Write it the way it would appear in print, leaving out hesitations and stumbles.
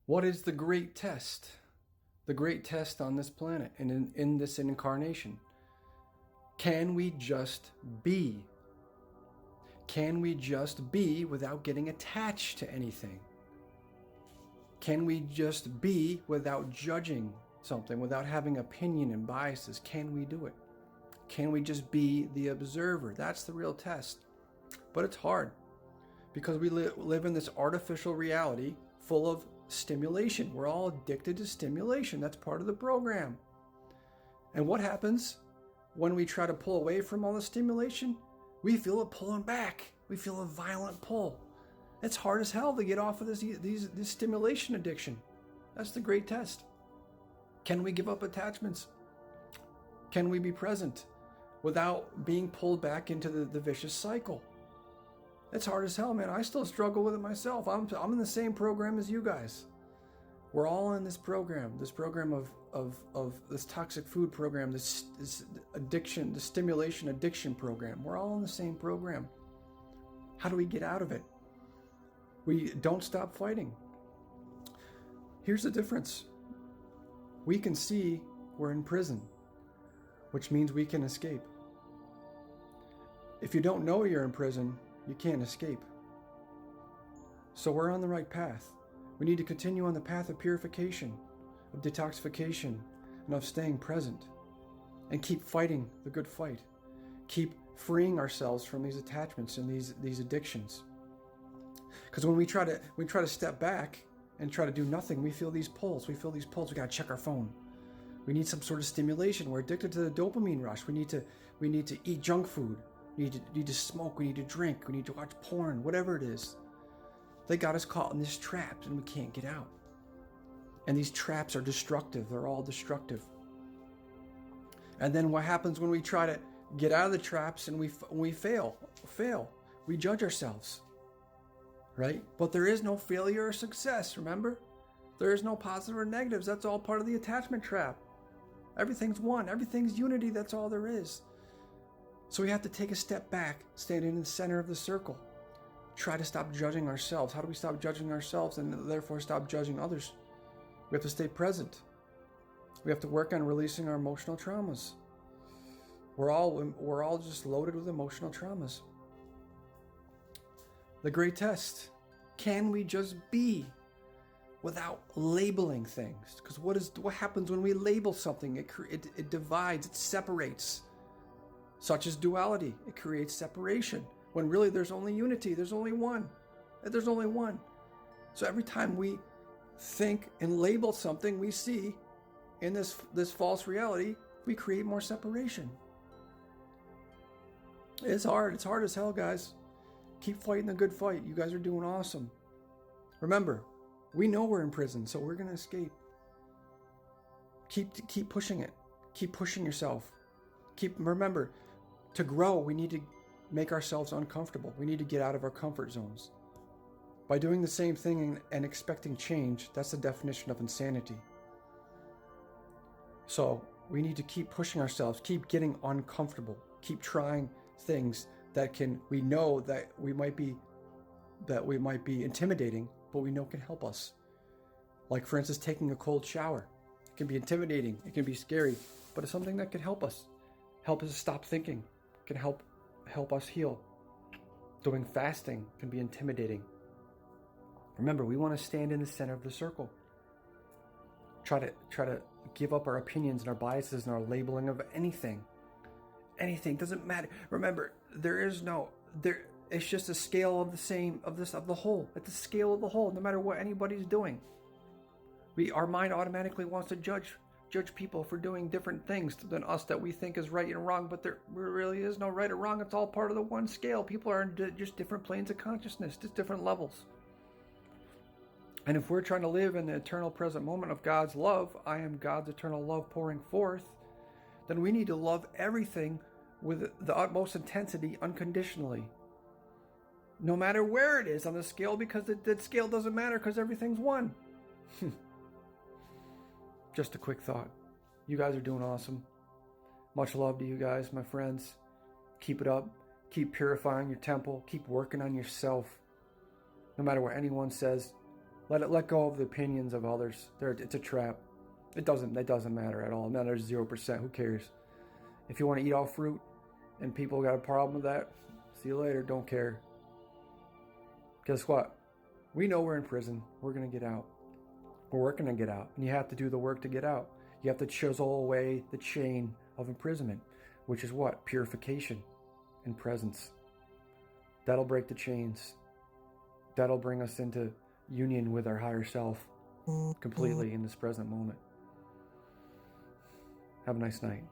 What is the great test? The great test on this planet and in this incarnation. Can we just be? Can we just be without getting attached to anything? Can we just be without judging something, without having opinion and biases? Can we do it? Can we just be the observer? That's the real test. But it's hard because we live in this artificial reality full of stimulation. We're all addicted to stimulation. That's part of the program. And what happens when we try to pull away from all the stimulation? We feel it pulling back. We feel a violent pull. It's hard as hell to get off of this stimulation addiction. That's the great test. Can we give up attachments? Can we be present without being pulled back into the vicious cycle? It's hard as hell, man. I still struggle with it myself. I'm in the same program as you guys. We're all in this program of this toxic food program, this addiction, the stimulation addiction program. We're all in the same program. How do we get out of it? We don't stop fighting. Here's the difference. We can see we're in prison, which means we can escape. If you don't know you're in prison, you can't escape. So we're on the right path. We need to continue on the path of purification, of detoxification, and of staying present. And keep fighting the good fight. Keep freeing ourselves from these attachments and these addictions. Because when we try to step back and try to do nothing, we feel these pulls. We gotta check our phone. We need some sort of stimulation. We're addicted to the dopamine rush. We need to eat junk food. We need to smoke. We need to drink. We need to watch porn. Whatever it is, they got us caught in this trap, and we can't get out. And these traps are destructive. They're all destructive. And then what happens when we try to get out of the traps and we fail? We judge ourselves, right? But there is no failure or success. Remember, there is no positive or negatives. That's all part of the attachment trap. Everything's one. Everything's unity. That's all there is. So we have to take a step back, stand in the center of the circle. Try to stop judging ourselves. How do we stop judging ourselves and therefore stop judging others? We have to stay present. We have to work on releasing our emotional traumas. We're all just loaded with emotional traumas. The great test. Can we just be without labeling things? Because what happens when we label something? It divides, it separates. Such as duality. It creates separation. When really there's only unity. There's only one. There's only one. So every time we think and label something we see in this false reality, we create more separation. It's hard. It's hard as hell, guys. Keep fighting the good fight. You guys are doing awesome. Remember, we know we're in prison, so we're going to escape. Keep pushing it. Keep pushing yourself. Remember, to grow, we need to make ourselves uncomfortable. We need to get out of our comfort zones. By doing the same thing and expecting change, that's the definition of insanity. So we need to keep pushing ourselves, keep getting uncomfortable, keep trying things we know that we might be intimidating, but we know can help us. Like, for instance, taking a cold shower. It can be intimidating, it can be scary, but it's something that can help us stop thinking, can help us heal. Doing fasting can be intimidating. Remember, we want to stand in the center of the circle. Try to give up our opinions and our biases and our labeling of anything. Anything doesn't matter. Remember, it's just a scale of the whole. It's a scale of the whole, no matter what anybody's doing. Our mind automatically wants to judge people for doing different things than us that we think is right and wrong, but there really is no right or wrong. It's all part of the one scale. People are in just different planes of consciousness, just different levels. And if we're trying to live in the eternal present moment of God's love, I am God's eternal love pouring forth, then we need to love everything with the utmost intensity, unconditionally. No matter where it is on the scale, because that scale doesn't matter, because everything's one. Just a quick thought. You guys are doing awesome. Much love to you guys, my friends. Keep it up. Keep purifying your temple. Keep working on yourself. No matter what anyone says, Let go of the opinions of others. It's a trap. That doesn't matter at all. It matters 0%. Who cares? If you want to eat all fruit and people got a problem with that, see you later. Don't care. Guess what? We know we're in prison. We're going to get out. We're working to get out. And you have to do the work to get out. You have to chisel away the chain of imprisonment, which is what? Purification and presence. That'll break the chains. That'll bring us into union with our higher self completely in this present moment. Have a nice night.